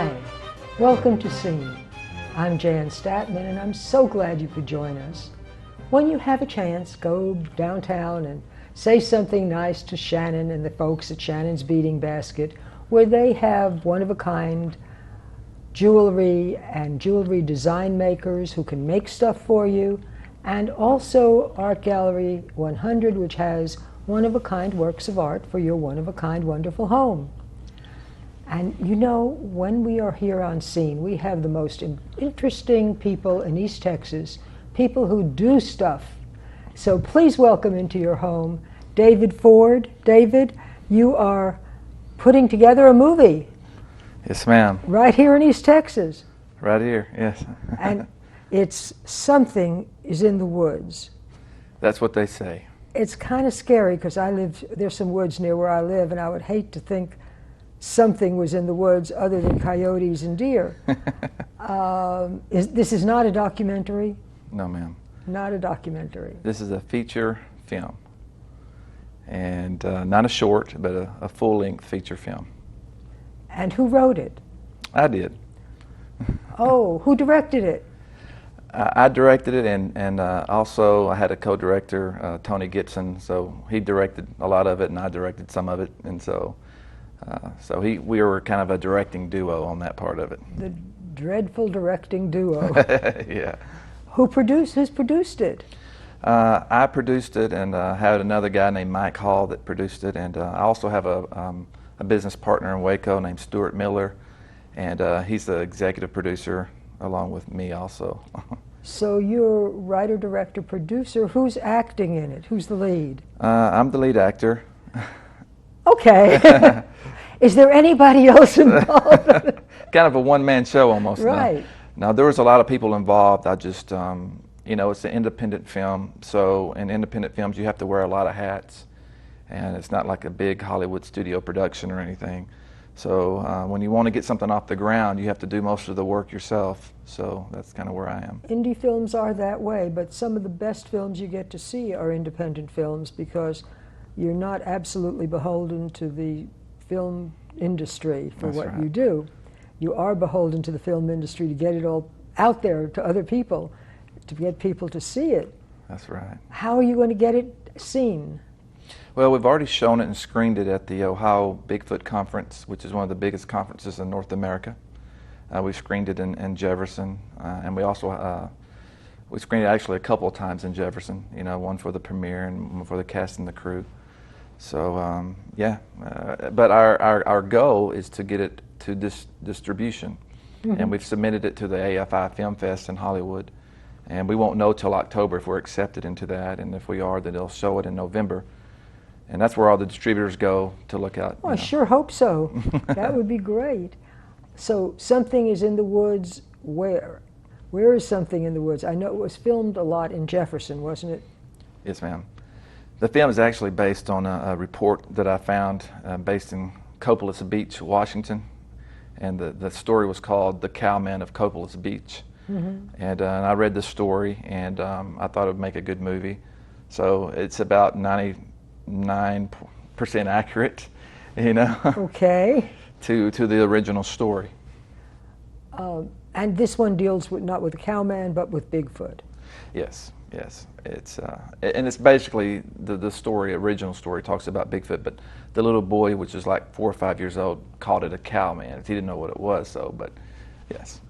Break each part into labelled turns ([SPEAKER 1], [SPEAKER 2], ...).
[SPEAKER 1] Hi, welcome to Scene. I'm Jan Statman and I'm so glad you could join us. When you have a chance, go downtown and say something nice to Shannon and the folks at Shannon's Beading Basket, where they have one-of-a-kind jewelry and jewelry design makers who can make stuff for you, and also Art Gallery 100, which has one-of-a-kind works of art for your one-of-a-kind wonderful home. And you know, when we are here on Scene, we have the most interesting people in East Texas, people who do stuff. So please welcome into your home David Ford. David, you are putting together a movie.
[SPEAKER 2] Yes, ma'am.
[SPEAKER 1] Right here in East Texas.
[SPEAKER 2] Right here, yes.
[SPEAKER 1] And it's Something is in the Woods.
[SPEAKER 2] That's what they say.
[SPEAKER 1] It's kind of scary because there's some woods near where I live, and I would hate to think something was in the woods other than coyotes and deer. This is not a documentary?
[SPEAKER 2] No, ma'am.
[SPEAKER 1] Not a documentary.
[SPEAKER 2] This is a feature film. And not a short, but a full-length feature film.
[SPEAKER 1] And who wrote it?
[SPEAKER 2] I did.
[SPEAKER 1] Oh, who directed it?
[SPEAKER 2] I directed it, and also I had a co-director, Tony Gibson, so he directed a lot of it, and I directed some of it, and so we were kind of a directing duo on that part of it.
[SPEAKER 1] The dreadful directing duo.
[SPEAKER 2] Yeah.
[SPEAKER 1] Who's produced it?
[SPEAKER 2] I produced it, and had another guy named Mike Hall that produced it, and I also have a business partner in Waco named Stuart Miller, and he's the executive producer along with me also.
[SPEAKER 1] So you're writer, director, producer. Who's acting in it? Who's the lead?
[SPEAKER 2] I'm the lead actor.
[SPEAKER 1] Okay. Is there anybody else involved?
[SPEAKER 2] Kind of a one-man show almost.
[SPEAKER 1] Right.
[SPEAKER 2] Now there was a lot of people involved. I just, you know, it's an independent film, so in independent films you have to wear a lot of hats, and it's not like a big Hollywood studio production or anything. So when you want to get something off the ground, you have to do most of the work yourself. So that's kind of where I am.
[SPEAKER 1] Indie films are that way, but some of the best films you get to see are independent films because you're not absolutely beholden to the film industry for
[SPEAKER 2] That's
[SPEAKER 1] what
[SPEAKER 2] right.
[SPEAKER 1] you do. You are beholden to the film industry to get it all out there to other people, to get people to see it.
[SPEAKER 2] That's right.
[SPEAKER 1] How are you going to get it seen?
[SPEAKER 2] Well, we've already shown it and screened it at the Ohio Bigfoot Conference, which is one of the biggest conferences in North America. We screened it in Jefferson, and we also we screened it actually a couple of times in Jefferson. You know, one for the premiere and one for the cast and the crew. So yeah, but our goal is to get it to distribution, and we've submitted it to the AFI Film Fest in Hollywood, and we won't know till October if we're accepted into that, and if we are, then they'll show it in November. And that's where all the distributors go to look at.
[SPEAKER 1] Well, I sure hope so. That would be great. So Something is in the Woods where? Where is Something in the Woods? I know it was filmed a lot in Jefferson, wasn't it?
[SPEAKER 2] Yes, ma'am. The film is actually based on a report that I found based in Copolis Beach, Washington. And the story was called The Cowman of Copolis Beach. And I read the story, and I thought it would make a good movie. So it's about 99% accurate, you know,
[SPEAKER 1] Okay.
[SPEAKER 2] to the original story.
[SPEAKER 1] And this one deals with not with the cowman, but with Bigfoot.
[SPEAKER 2] Yes, yes. It's and it's basically the story, original story talks about Bigfoot, but the little boy, which is like 4 or 5 years old, called it a cowman. He didn't know what it was, so, but yes.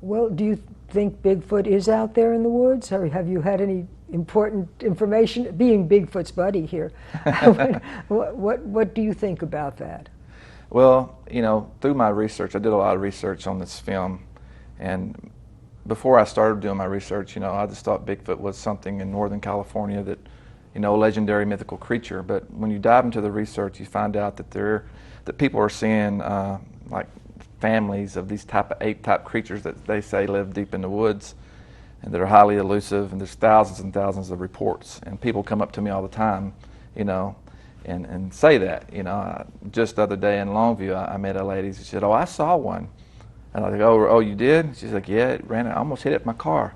[SPEAKER 1] Well, do you think Bigfoot is out there in the woods, or have you had any important information? Being Bigfoot's buddy here, what do you think about that?
[SPEAKER 2] Well, you know, through my research, I did a lot of research on this film, and before I started doing my research, you know, I just thought Bigfoot was something in Northern California that, you know, a legendary mythical creature. But when you dive into the research, you find out that people are seeing like families of these type of ape-type creatures that they say live deep in the woods, and that are highly elusive. And there's thousands and thousands of reports, and people come up to me all the time, you know, and say that. You know, just the other day in Longview, I met a lady. She said, "Oh, I saw one." And I was like, oh, you did? She's like, yeah, it ran. I almost hit it with my car.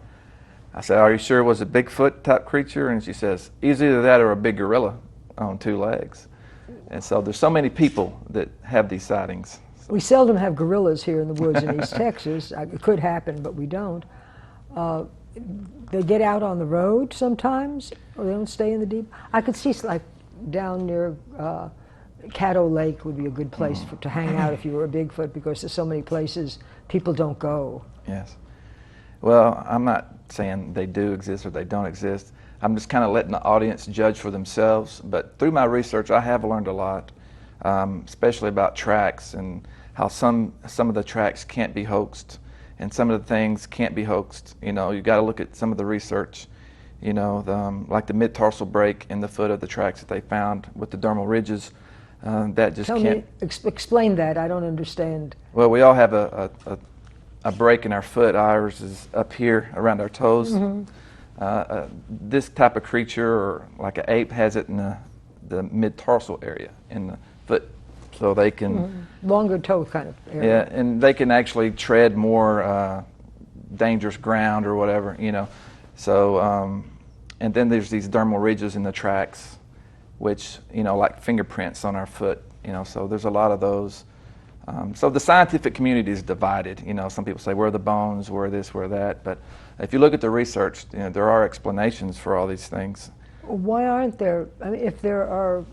[SPEAKER 2] I said, are you sure it was a Bigfoot type creature? And she says, it's either that or a big gorilla on 2 legs. And so there's so many people that have these sightings.
[SPEAKER 1] We seldom have gorillas here in the woods in East Texas. It could happen, but we don't. They get out on the road sometimes, or they don't stay in the deep. I could see like down near Caddo Lake would be a good place to hang out if you were a Bigfoot, because there's so many places people don't go.
[SPEAKER 2] Yes. Well, I'm not saying they do exist or they don't exist. I'm just kind of letting the audience judge for themselves. But through my research, I have learned a lot, especially about tracks and how some of the tracks can't be hoaxed and some of the things can't be hoaxed. You know, you got to look at some of the research. You know, like the mid-tarsal break in the foot of the tracks that they found with the dermal ridges. That just can't.
[SPEAKER 1] Explain that. I don't understand.
[SPEAKER 2] Well, we all have a break in our foot. Ours is up here around our toes. This type of creature, or like an ape, has it in the mid-tarsal area in the foot, so they can
[SPEAKER 1] longer toe kind of area.
[SPEAKER 2] Yeah, and they can actually tread more dangerous ground or whatever, you know. So, and then there's these dermal ridges in the tracks, which, you know, like fingerprints on our foot, you know. So there's a lot of those. So the scientific community is divided. You know, some people say, where are the bones, where this, where that. But if you look at the research, you know, there are explanations for all these things.
[SPEAKER 1] Why aren't there? I mean, if there are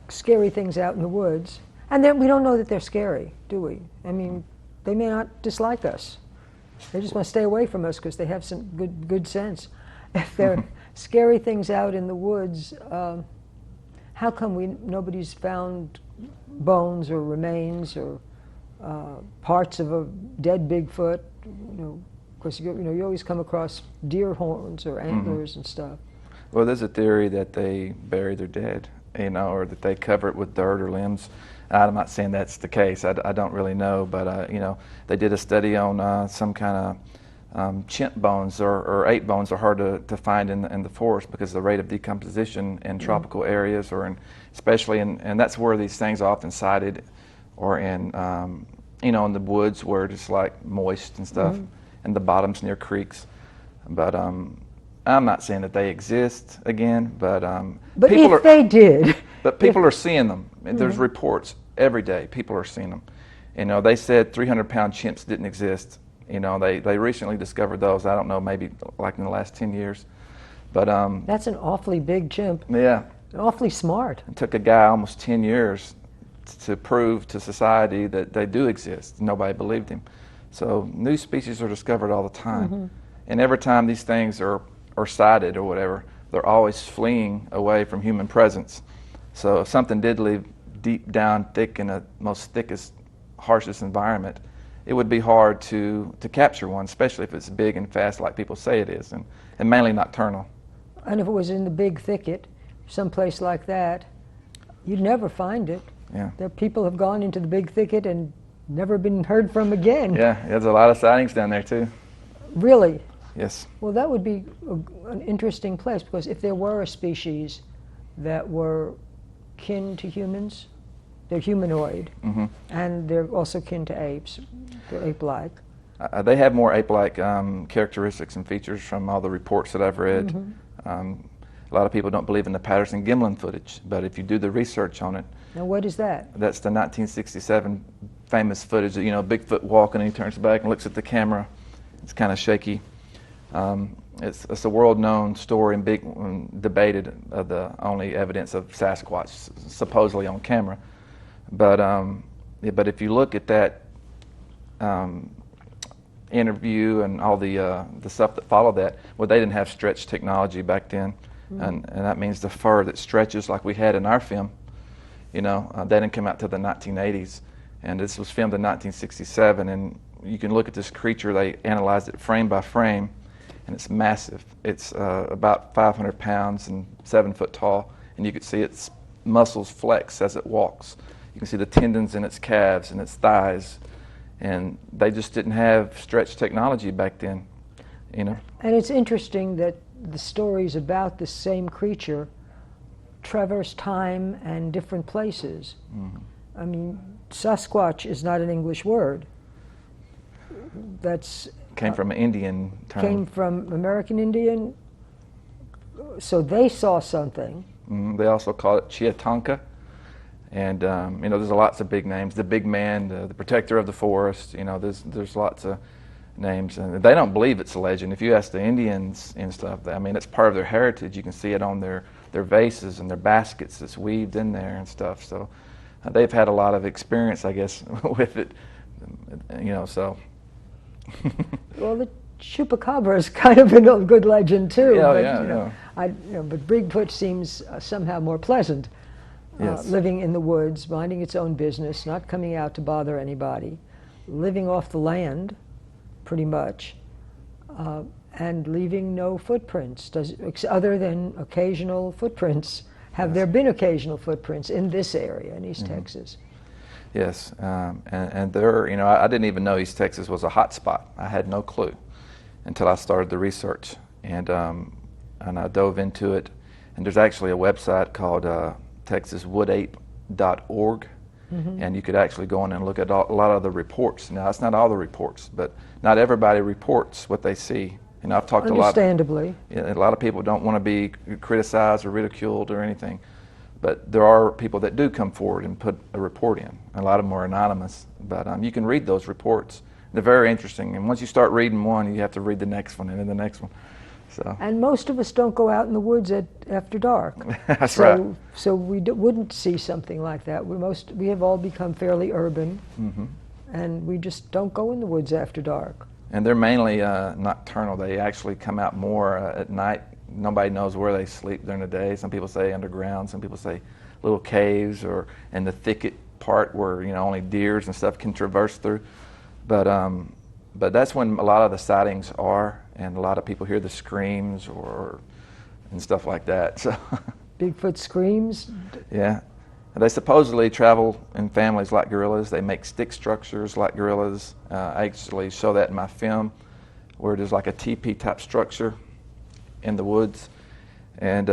[SPEAKER 1] scary things out in the woods, and then we don't know that they're scary, do we? I mean, they may not dislike us. They just want to stay away from us because they have some good sense. If there are scary things out in the woods, how come nobody's found bones or remains or parts of a dead Bigfoot? You know, of course, you always come across deer horns or antlers and stuff.
[SPEAKER 2] Well, there's a theory that they bury their dead, you know, or that they cover it with dirt or limbs. I'm not saying that's the case. I don't really know, but you know, they did a study on some kind of chimp bones or ape bones are hard to find in the forest because of the rate of decomposition in tropical areas, or especially and that's where these things are often sighted, or in you know, in the woods where it's like moist and stuff, and the bottoms near creeks. But I'm not saying that they exist again, but people
[SPEAKER 1] if they did,
[SPEAKER 2] but people are seeing them. There's reports every day. People are seeing them. You know, they said 300-pound chimps didn't exist. You know, they recently discovered those. I don't know, maybe like in the last 10 years. But
[SPEAKER 1] that's an awfully big chimp.
[SPEAKER 2] Yeah,
[SPEAKER 1] awfully smart.
[SPEAKER 2] it took a guy almost 10 years to prove to society that they do exist. Nobody believed him. So new species are discovered all the time, and every time these things are sighted or whatever, they're always fleeing away from human presence. So if something did live deep down, thick in the most thickest, harshest environment, it would be hard to capture one, especially if it's big and fast like people say it is, and mainly nocturnal.
[SPEAKER 1] And if it was in the big thicket, someplace like that, you'd never find it.
[SPEAKER 2] Yeah.
[SPEAKER 1] There people have gone into the big thicket and never been heard from again.
[SPEAKER 2] Yeah, there's a lot of sightings down there too.
[SPEAKER 1] Really?
[SPEAKER 2] Yes.
[SPEAKER 1] Well, that would be an interesting place, because if there were a species that were kin to humans, they're humanoid, and they're also kin to apes. They're ape-like.
[SPEAKER 2] They have more ape-like characteristics and features from all the reports that I've read. A lot of people don't believe in the Patterson-Gimlin footage, but if you do the research on it.
[SPEAKER 1] Now, what is that?
[SPEAKER 2] That's the 1967 famous footage, you know, Bigfoot walking and he turns back and looks at the camera. It's kind of shaky. It's a world-known story and big debated the only evidence of Sasquatch supposedly on camera. But but if you look at that interview and all the stuff that followed that, well, they didn't have stretch technology back then, and that means the fur that stretches like we had in our film. You know, that didn't come out till the 1980s, and this was filmed in 1967. And you can look at this creature. They analyzed it frame by frame, and it's massive. It's about 500 pounds and 7 foot tall, and you could see its muscles flex as it walks. You can see the tendons in its calves and its thighs, and they just didn't have stretch technology back then, you know.
[SPEAKER 1] And it's interesting that the stories about the same creature traverse time and different places. I mean, Sasquatch is not an English word. That's
[SPEAKER 2] came from an Indian term.
[SPEAKER 1] Came from American Indian. So they saw something.
[SPEAKER 2] They also call it Chiatanka, And you know, there's lots of big names. The Big Man, the Protector of the Forest. You know, there's lots of names, and they don't believe it's a legend. If you ask the Indians and stuff, I mean, it's part of their heritage. You can see it on their vases and their baskets that's weaved in there and stuff. So they've had a lot of experience, I guess, with it. You know, so.
[SPEAKER 1] Well, the chupacabra is kind of a good legend too.
[SPEAKER 2] Yeah,
[SPEAKER 1] but,
[SPEAKER 2] yeah,
[SPEAKER 1] you know, but Bigfoot seems somehow more pleasant.
[SPEAKER 2] Yes.
[SPEAKER 1] Living in the woods, minding its own business, not coming out to bother anybody, living off the land, pretty much, and leaving no footprints, other than occasional footprints. Have there been occasional footprints in this area in East Texas?
[SPEAKER 2] Yes, and there, you know, I didn't even know East Texas was a hot spot. I had no clue until I started the research, and I dove into it. And there's actually a website called TexasWoodApe.org, and you could actually go in and look at a lot of the reports. Now, it's not all the reports, but not everybody reports what they see. And I've talked to a lot.
[SPEAKER 1] Understandably.
[SPEAKER 2] Yeah, a lot of people don't want to be criticized or ridiculed or anything, but there are people that do come forward and put a report in. A lot of them are anonymous, but you can read those reports. They're very interesting, and once you start reading one, you have to read the next one and then the next one. So.
[SPEAKER 1] And most of us don't go out in the woods after dark.
[SPEAKER 2] That's right.
[SPEAKER 1] So we wouldn't see something like that. We have all become fairly urban, and we just don't go in the woods after dark.
[SPEAKER 2] And they're mainly nocturnal. They actually come out more at night. Nobody knows where they sleep during the day. Some people say underground. Some people say little caves or in the thicket part where, you know, only deers and stuff can traverse through. But that's when a lot of the sightings are, and a lot of people hear the screams and stuff like that. So.
[SPEAKER 1] Bigfoot screams?
[SPEAKER 2] Yeah. They supposedly travel in families like gorillas. They make stick structures like gorillas. I actually show that in my film, where there's like a teepee type structure in the woods, and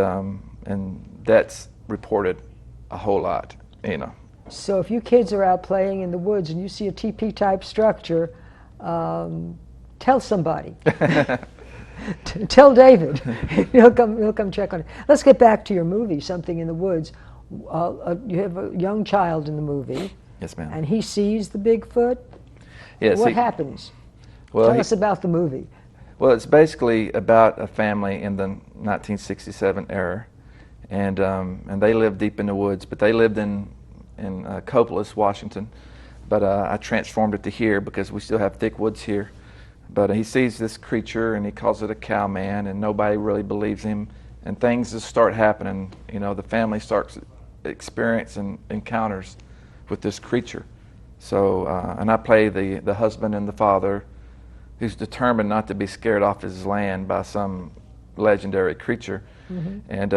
[SPEAKER 2] that's reported a whole lot, you know.
[SPEAKER 1] So if you kids are out playing in the woods and you see a teepee type structure, tell somebody. Tell David. He'll come check on it. Let's get back to your movie, Something in the Woods. You have a young child in the movie.
[SPEAKER 2] Yes, ma'am.
[SPEAKER 1] And he sees the Bigfoot.
[SPEAKER 2] Yes.
[SPEAKER 1] What happens?
[SPEAKER 2] Well,
[SPEAKER 1] Tell us about the movie.
[SPEAKER 2] Well, it's basically about a family in the 1967 era, and they lived deep in the woods. But they lived in Copolis, Washington. But I transformed it to here because we still have thick woods here. But he sees this creature and he calls it a cowman, and nobody really believes him. And things just start happening. You know, the family starts experiencing encounters with this creature. So, and I play the husband and the father who's determined not to be scared off his land by some legendary creature. And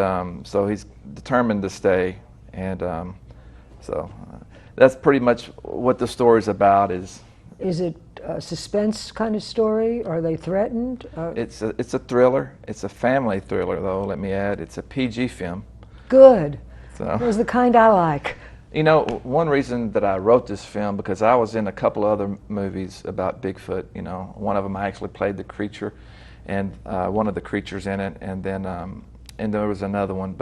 [SPEAKER 2] so he's determined to stay. And so that's pretty much what the story's about. Is
[SPEAKER 1] it a suspense kind of story? Are they threatened?
[SPEAKER 2] It's a thriller. It's a family thriller, though, let me add. It's a PG film.
[SPEAKER 1] Good.
[SPEAKER 2] So.
[SPEAKER 1] Those are the kind I like.
[SPEAKER 2] You know, one reason that I wrote this film, because I was in a couple other movies about Bigfoot. You know, one of them I actually played the creature, and one of the creatures in it, and then and there was another one.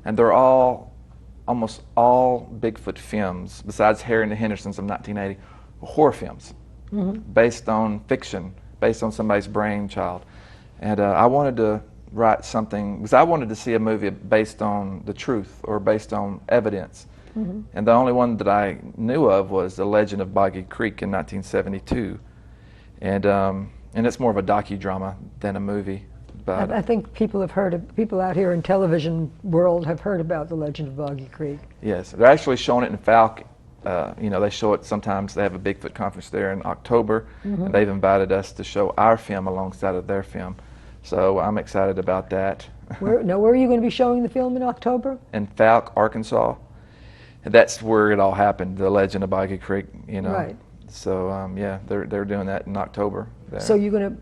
[SPEAKER 2] And they're almost all Bigfoot films, besides Harry and the Hendersons of 1980, horror films. Based on fiction, based on somebody's brainchild. And I wanted to write something, because I wanted to see a movie based on the truth or based on evidence. And the only one that I knew of was The Legend of Boggy Creek in 1972. And it's more of a docudrama than a movie. But
[SPEAKER 1] I think people out here in television world have heard about The Legend of Boggy Creek.
[SPEAKER 2] Yes, they're actually showing it in Falk. You know, they show it sometimes. They have a Bigfoot conference there in October, and they've invited us to show our film alongside of their film. So I'm excited about that.
[SPEAKER 1] Where are you going to be showing the film in October?
[SPEAKER 2] In Falk, Arkansas. And that's where it all happened, The Legend of Boggy Creek, you know.
[SPEAKER 1] Right.
[SPEAKER 2] So, yeah, they're doing that in October. There.
[SPEAKER 1] So you're going to,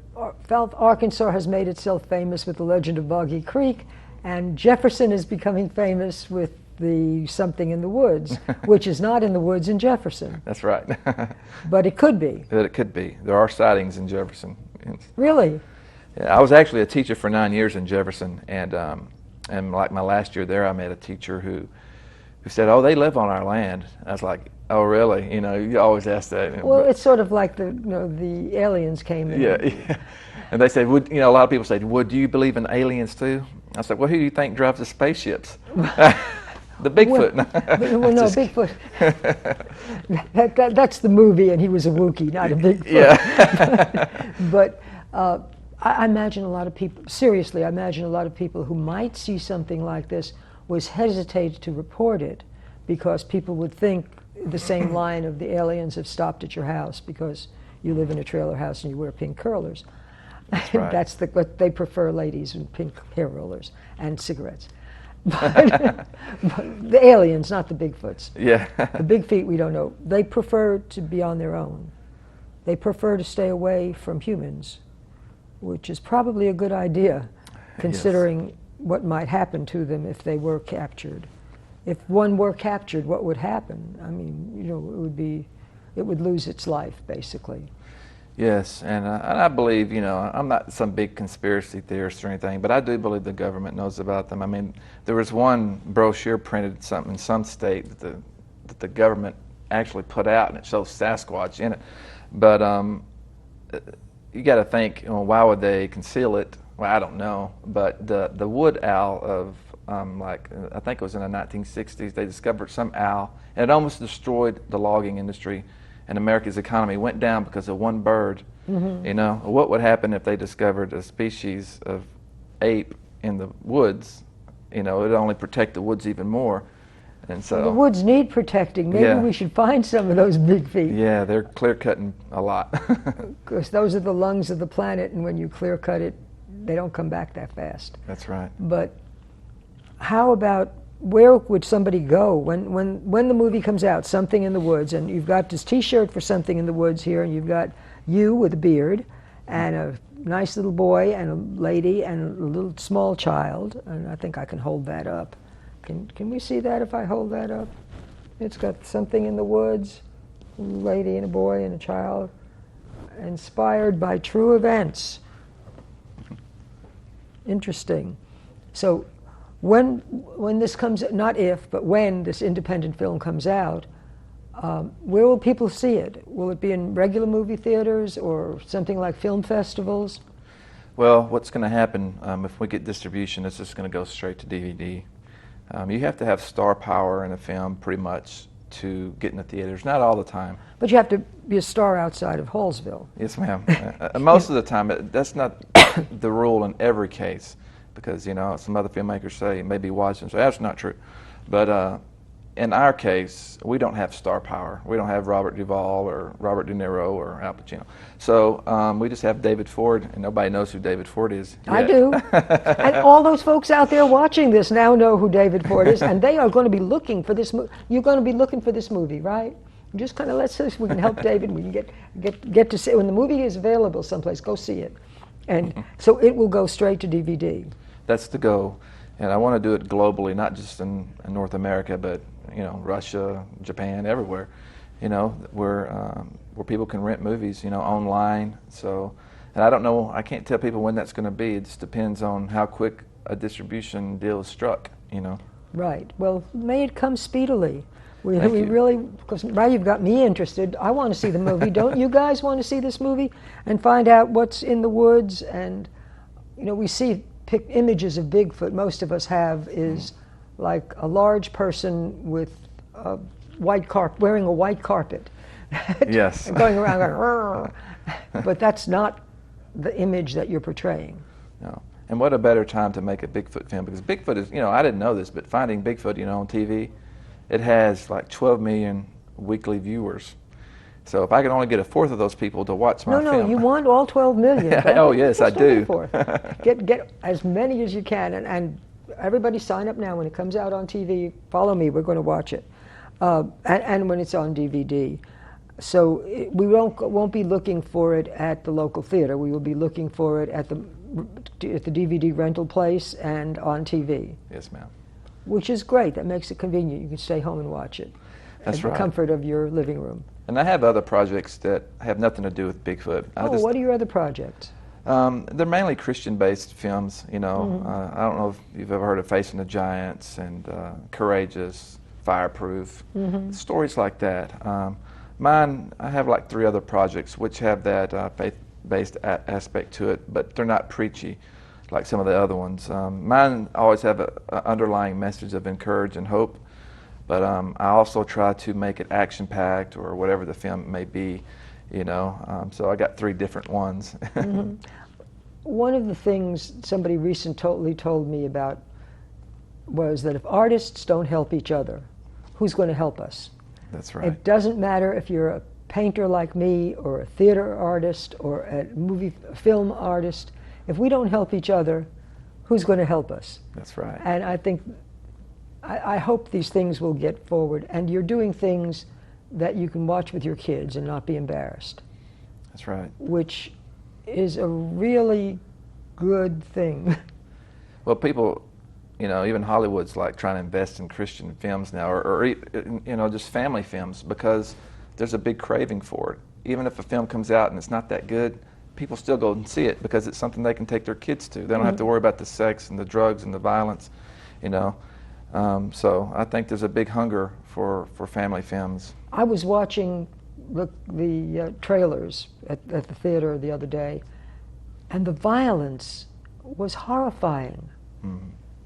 [SPEAKER 1] Falk, Arkansas has made itself famous with The Legend of Boggy Creek, and Jefferson is becoming famous with the Something in the Woods, which is not in the woods in Jefferson.
[SPEAKER 2] That's right.
[SPEAKER 1] But it could be.
[SPEAKER 2] It could be. There are sightings in Jefferson.
[SPEAKER 1] Really?
[SPEAKER 2] Yeah, I was actually a teacher for 9 years in Jefferson, and like my last year there, I met a teacher who said, "Oh, they live on our land." I was like, "Oh, really?" You know, you always ask that.
[SPEAKER 1] Well, it's sort of like the aliens came in.
[SPEAKER 2] Yeah, yeah. And they said, "Would you know?" A lot of people say, "Well, do you believe in aliens too?" I said, "Well, who do you think drives the spaceships?" The Bigfoot.
[SPEAKER 1] Well, no, Bigfoot. That's the movie, and he was a Wookiee, not a Bigfoot.
[SPEAKER 2] Yeah.
[SPEAKER 1] But I imagine a lot of people, seriously, I imagine a lot of people who might see something like this was hesitate to report it because people would think the same line of the aliens have stopped at your house because you live in a trailer house and you wear pink curlers.
[SPEAKER 2] That's right.
[SPEAKER 1] That's what they prefer, ladies with pink hair rollers and cigarettes. But the aliens, not the Bigfoots.
[SPEAKER 2] Yeah.
[SPEAKER 1] The big feet, we don't know. They prefer to be on their own. They prefer to stay away from humans, which is probably a good idea, considering what might happen to them if they were captured. If one were captured, what would happen? I mean, you know, it would lose its life, basically.
[SPEAKER 2] Yes, and I believe, you know, I'm not some big conspiracy theorist or anything, but I do believe the government knows about them. I mean, there was one brochure printed in some state that the government actually put out, and it shows Sasquatch in it. But you got to think, you know, why would they conceal it? Well, I don't know. But the wood owl of like I think it was in the 1960s, they discovered some owl, and it almost destroyed the logging industry. And America's economy went down because of one bird. Mm-hmm. You know, what would happen if they discovered a species of ape in the woods? You know, it would only protect the woods even more. And so
[SPEAKER 1] the woods need protecting. Maybe we should find some of those big feet.
[SPEAKER 2] Yeah, they're clear cutting a lot.
[SPEAKER 1] Because those are the lungs of the planet, and when you clear cut it, they don't come back that fast.
[SPEAKER 2] That's right.
[SPEAKER 1] But how about, where would somebody go when the movie comes out, Something in the Woods, and you've got this T-shirt for Something in the Woods here, and you've got you with a beard, and a nice little boy, and a lady, and a little small child, and I think I can hold that up. Can we see that if I hold that up? It's got Something in the Woods, a lady and a boy and a child, inspired by true events. Interesting. So when this comes, not if, but when this independent film comes out, where will people see it? Will it be in regular movie theaters or something like film festivals?
[SPEAKER 2] Well, what's going to happen if we get distribution, it's just going to go straight to DVD. You have to have star power in a film pretty much to get in the theaters, not all the time.
[SPEAKER 1] But you have to be a star outside of Hallsville.
[SPEAKER 2] Yes, ma'am. Most of the time, that's not the rule in every case, because, you know, some other filmmakers say, maybe watching, so that's not true. But in our case, we don't have star power. We don't have Robert Duvall or Robert De Niro or Al Pacino. So we just have David Ford, and nobody knows who David Ford is yet.
[SPEAKER 1] I do. And all those folks out there watching this now know who David Ford is, and they are going to be looking for this movie. You're going to be looking for this movie, right? Just kind of let's see if we can help David. We can get to see it. When the movie is available someplace, go see it. And so it will go straight to DVD.
[SPEAKER 2] That's the goal. And I want to do it globally, not just in North America, but, you know, Russia, Japan, everywhere, you know, where people can rent movies, you know, online. So, and I don't know, I can't tell people when that's going to be. It just depends on how quick a distribution deal is struck, you know.
[SPEAKER 1] Right. Well, may it come speedily. We
[SPEAKER 2] Thank you.
[SPEAKER 1] really, because now you've got me interested. I want to see the movie. Don't you guys want to see this movie and find out what's in the woods? And, you know, we see images of Bigfoot. Most of us have is like a large person with a wearing a white carpet.
[SPEAKER 2] Yes.
[SPEAKER 1] Going around going, "Rrr." But that's not the image that you're portraying.
[SPEAKER 2] No. And what a better time to make a Bigfoot film, because Bigfoot is, you know, I didn't know this, but finding Bigfoot, you know, on TV, it has like 12 million weekly viewers. So if I can only get a fourth of those people to watch my film.
[SPEAKER 1] No, you want all 12 million.
[SPEAKER 2] Oh, yes, I do.
[SPEAKER 1] Get as many as you can, and everybody sign up now. When it comes out on TV, follow me, we're going to watch it. And when it's on DVD. So we won't be looking for it at the local theater. We will be looking for it at the DVD rental place and on TV.
[SPEAKER 2] Yes, ma'am.
[SPEAKER 1] Which is great. That makes it convenient. You can stay home and watch it.
[SPEAKER 2] That's right.
[SPEAKER 1] At the comfort of your living room.
[SPEAKER 2] And I have other projects that have nothing to do with Bigfoot.
[SPEAKER 1] What are your other projects?
[SPEAKER 2] They're mainly Christian-based films, you know. I don't know if you've ever heard of Facing the Giants and Courageous, fireproof, stories like that. Mine, I have like 3 other projects which have that faith-based aspect to it, but they're not preachy like some of the other ones. Mine always have a underlying message of encourage and hope, but I also try to make it action-packed or whatever the film may be, you know. So I got 3 different ones.
[SPEAKER 1] One of the things somebody recently told me about was that if artists don't help each other, who's going to help us?
[SPEAKER 2] That's right.
[SPEAKER 1] It doesn't matter if you're a painter like me or a theater artist or a film artist. If we don't help each other, who's going to help us?
[SPEAKER 2] That's right.
[SPEAKER 1] And I think, I hope these things will get forward, and you're doing things that you can watch with your kids and not be embarrassed.
[SPEAKER 2] That's right.
[SPEAKER 1] Which is a really good thing.
[SPEAKER 2] Well, people, you know, even Hollywood's like trying to invest in Christian films now, or you know, just family films, because there's a big craving for it. Even if a film comes out and it's not that good, people still go and see it because it's something they can take their kids to. They don't have to worry about the sex and the drugs and the violence, you know. So I think there's a big hunger for family films.
[SPEAKER 1] I was watching the trailers at the theater the other day, and the violence was horrifying.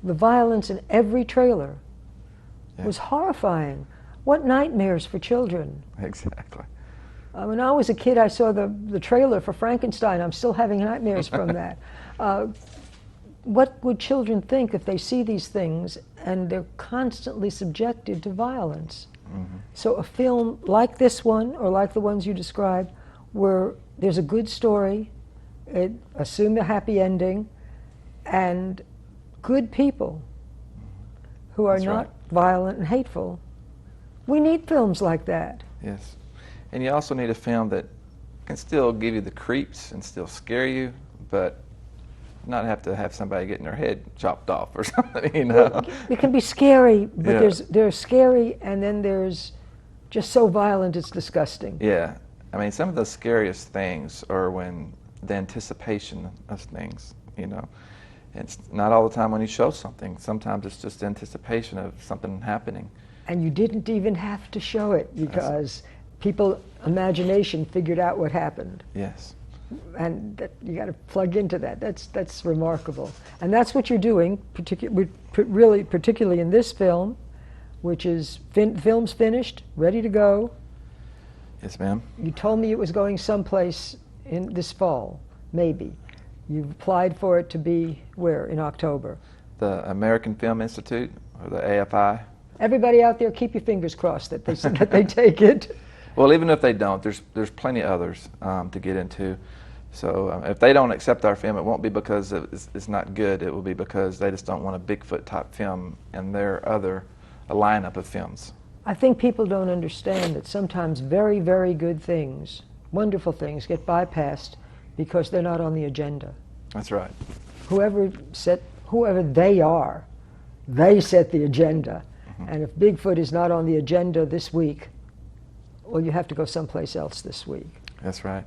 [SPEAKER 1] The violence in every trailer was horrifying. What nightmares for children.
[SPEAKER 2] Exactly.
[SPEAKER 1] When I was a kid, I saw the trailer for Frankenstein. I'm still having nightmares from that. What would children think if they see these things and they're constantly subjected to violence? So a film like this one, or like the ones you described, where there's a good story, assume a happy ending, and good people who are
[SPEAKER 2] That's
[SPEAKER 1] not
[SPEAKER 2] right.
[SPEAKER 1] violent and hateful. We need films like that.
[SPEAKER 2] Yes. And you also need a film that can still give you the creeps and still scare you, but not have to have somebody getting their head chopped off or something, you know.
[SPEAKER 1] It can be scary, but
[SPEAKER 2] Yeah.
[SPEAKER 1] there's scary, and then there's just so violent it's disgusting.
[SPEAKER 2] Yeah. I mean, some of the scariest things are when the anticipation of things, you know. It's not all the time when you show something. Sometimes it's just anticipation of something happening.
[SPEAKER 1] And you didn't even have to show it because people's imagination figured out what happened.
[SPEAKER 2] Yes.
[SPEAKER 1] And you got to plug into that. That's remarkable. And that's what you're doing, particularly in this film, which is film's finished, ready to go.
[SPEAKER 2] Yes, ma'am.
[SPEAKER 1] You told me it was going someplace in this fall, maybe. You've applied for it to be where in October?
[SPEAKER 2] The American Film Institute, or the AFI.
[SPEAKER 1] Everybody out there, keep your fingers crossed that they take it.
[SPEAKER 2] Well, even if they don't, there's plenty of others to get into. So if they don't accept our film, it won't be because it's not good. It will be because they just don't want a Bigfoot type film and their other a lineup of films.
[SPEAKER 1] I think people don't understand that sometimes very, very good things, wonderful things, get bypassed because they're not on the agenda.
[SPEAKER 2] That's right.
[SPEAKER 1] Whoever they are, they set the agenda. And if Bigfoot is not on the agenda this week, well, you have to go someplace else this week.
[SPEAKER 2] That's right.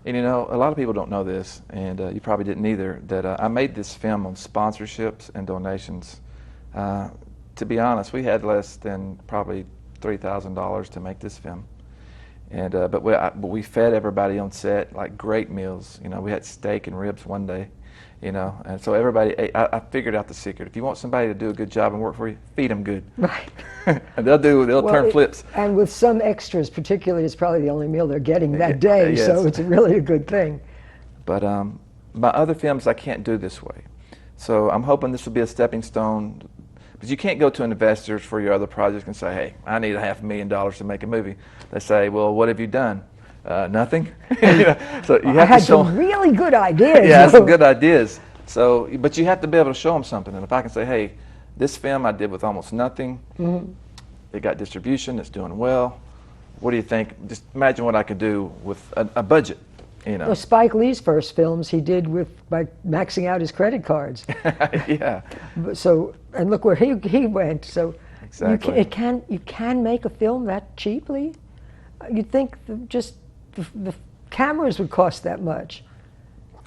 [SPEAKER 2] And you know, a lot of people don't know this, and you probably didn't either, that I made this film on sponsorships and donations. To be honest, we had less than probably $3,000 to make this film. And but we fed everybody on set like great meals. You know, we had steak and ribs one day, you know, and so everybody ate. I figured out the secret. If you want somebody to do a good job and work for you, feed them good.
[SPEAKER 1] Right.
[SPEAKER 2] And they'll turn flips.
[SPEAKER 1] And with some extras, particularly, it's probably the only meal they're getting that day,
[SPEAKER 2] yes.
[SPEAKER 1] so it's really a good thing.
[SPEAKER 2] But my other films I can't do this way. So I'm hoping this will be a stepping stone. Because you can't go to investors for your other projects and say, hey, I need $500,000 to make a movie. They say, well, what have you done? Nothing. You know, so you have
[SPEAKER 1] I had
[SPEAKER 2] to show
[SPEAKER 1] some really good ideas.
[SPEAKER 2] Yeah, some good ideas. So, but you have to be able to show them something. And if I can say, hey, this film I did with almost nothing. It got distribution. It's doing well. What do you think? Just imagine what I could do with a budget. You know.
[SPEAKER 1] Well, Spike Lee's first films he did by maxing out his credit cards.
[SPEAKER 2] Yeah.
[SPEAKER 1] So, and look where he went. So,
[SPEAKER 2] Exactly.
[SPEAKER 1] you can make a film that cheaply. You'd think the cameras would cost that much.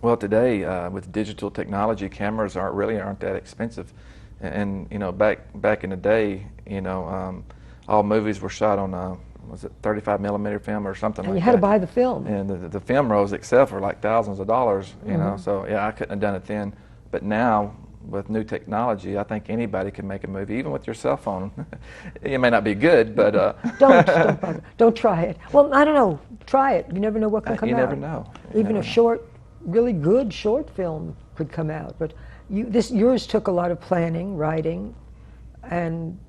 [SPEAKER 2] Well, today with digital technology, cameras aren't that expensive. And you know, back in the day, you know, all movies were shot on was it 35 millimeter film or something
[SPEAKER 1] And
[SPEAKER 2] like
[SPEAKER 1] you had to
[SPEAKER 2] that.
[SPEAKER 1] buy the film.
[SPEAKER 2] And the film rolls itself were like thousands of dollars, you know.
[SPEAKER 1] Mm-hmm.
[SPEAKER 2] So yeah, I couldn't have done it then. But now, with new technology, I think anybody can make a movie, even with your cell phone. It may not be good, but
[SPEAKER 1] Don't bother. Don't try it. Well, I don't know. Try it. You never know what can come
[SPEAKER 2] you
[SPEAKER 1] out.
[SPEAKER 2] never know. You
[SPEAKER 1] Even
[SPEAKER 2] never
[SPEAKER 1] a
[SPEAKER 2] know.
[SPEAKER 1] short, really good short film could come out. But yours took a lot of planning, writing, and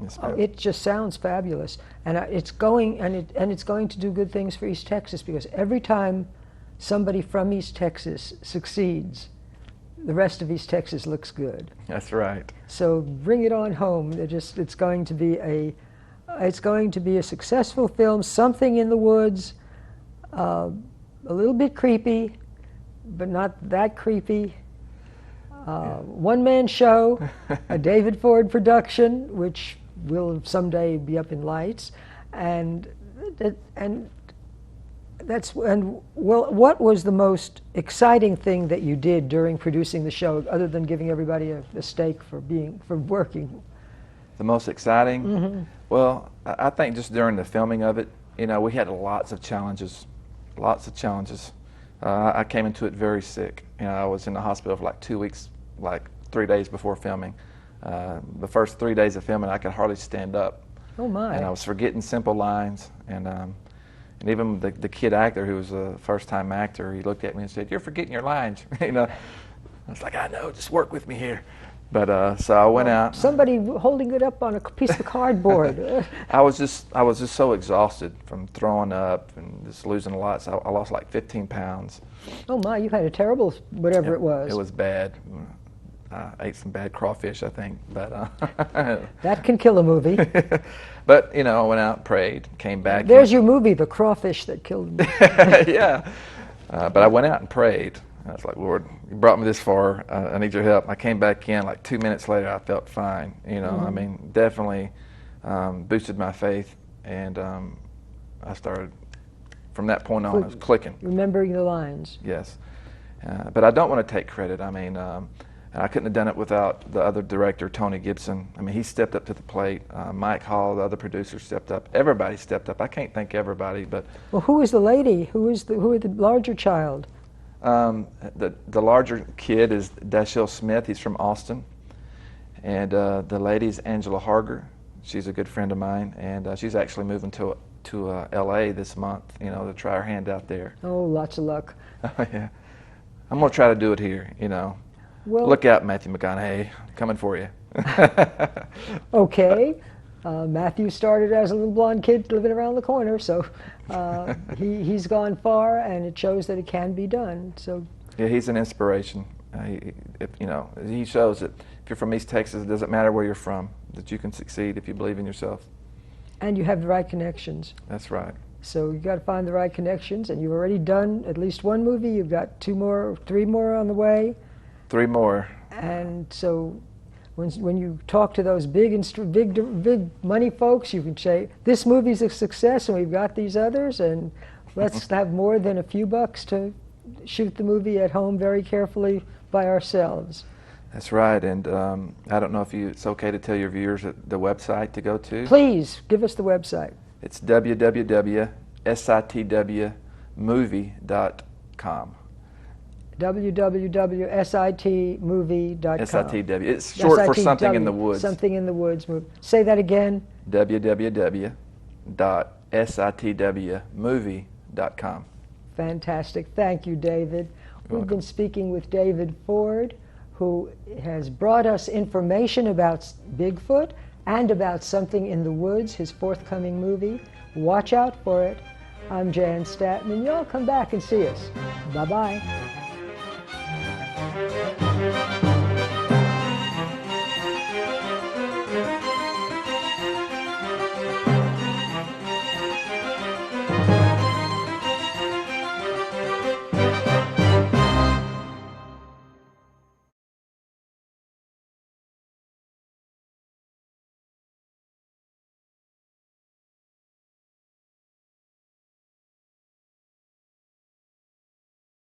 [SPEAKER 2] Yes, ma'am.
[SPEAKER 1] it just sounds fabulous. And it's going it's going to do good things for East Texas, because every time somebody from East Texas succeeds, the rest of East Texas looks good.
[SPEAKER 2] That's right.
[SPEAKER 1] So bring it on home. It's going to be a successful film. Something in the Woods, a little bit creepy, but not that creepy. One-man show, a David Ford production, which will someday be up in lights, and what was the most exciting thing that you did during producing the show, other than giving everybody a steak for working?
[SPEAKER 2] The most exciting?
[SPEAKER 1] Mm-hmm.
[SPEAKER 2] Well, I think just during the filming of it, you know, we had lots of challenges. I came into it very sick. You know, I was in the hospital for like 2 weeks, like 3 days before filming. The first 3 days of filming, I could hardly stand up.
[SPEAKER 1] Oh my!
[SPEAKER 2] And I was forgetting simple lines, and even the kid actor, who was a first-time actor, he looked at me and said, "You're forgetting your lines." You know, I was like, "I know, just work with me here." But so I went out.
[SPEAKER 1] Somebody holding it up on a piece of cardboard.
[SPEAKER 2] I was just so exhausted from throwing up and just losing a lot. So I lost like 15 pounds.
[SPEAKER 1] Oh my! You had a terrible whatever it was.
[SPEAKER 2] It was bad. I ate some bad crawfish, I think, but
[SPEAKER 1] That can kill a movie.
[SPEAKER 2] but you know, I went out, prayed, came back.
[SPEAKER 1] There's your movie, The Crawfish That Killed Me.
[SPEAKER 2] Yeah. But I went out and prayed. I was like, Lord, you brought me this far. I need your help. I came back in like 2 minutes later. I felt fine. You know, I mean, definitely boosted my faith, and I started from that point on. I was clicking.
[SPEAKER 1] Remembering the lines.
[SPEAKER 2] Yes, but I don't want to take credit. I mean, I couldn't have done it without the other director, Tony Gibson. I mean, he stepped up to the plate. Mike Hall, the other producer, stepped up. Everybody stepped up. I can't thank everybody, but
[SPEAKER 1] Well, who is the lady? Who is the larger child?
[SPEAKER 2] the larger kid is Dashiell Smith. He's from Austin, and the lady's Angela Harger. She's a good friend of mine, and she's actually moving to L.A. this month. You know, to try her hand out there.
[SPEAKER 1] Oh, lots of luck.
[SPEAKER 2] Yeah, I'm gonna try to do it here. You know.
[SPEAKER 1] Well,
[SPEAKER 2] Look out, Matthew McConaughey, coming for you.
[SPEAKER 1] okay. Matthew started as a little blonde kid living around the corner, so he's gone far, and it shows that it can be done. So
[SPEAKER 2] Yeah, he's an inspiration. He shows that if you're from East Texas, it doesn't matter where you're from, that you can succeed if you believe in yourself.
[SPEAKER 1] And you have the right connections.
[SPEAKER 2] That's right.
[SPEAKER 1] So you've got to find the right connections, and you've already done at least one movie. You've got 3 more on the way.
[SPEAKER 2] 3 more.
[SPEAKER 1] And so when you talk to those big money folks, you can say, this movie's a success and we've got these others, and let's have more than a few bucks to shoot the movie at home very carefully by ourselves.
[SPEAKER 2] That's right. And I don't know if it's okay to tell your viewers the website to go to.
[SPEAKER 1] Please, give us the website.
[SPEAKER 2] It's www.sitwmovie.com.
[SPEAKER 1] www.sitmovie.com.
[SPEAKER 2] SITW. It's short for Something in the Woods.
[SPEAKER 1] Something in the Woods. Say that again.
[SPEAKER 2] www.sitwmovie.com.
[SPEAKER 1] Fantastic. Thank you, David. We've been speaking with David Ford, who has brought us information about Bigfoot and about Something in the Woods, his forthcoming movie. Watch out for it. I'm Jan Statton, and y'all come back and see us. Bye-bye.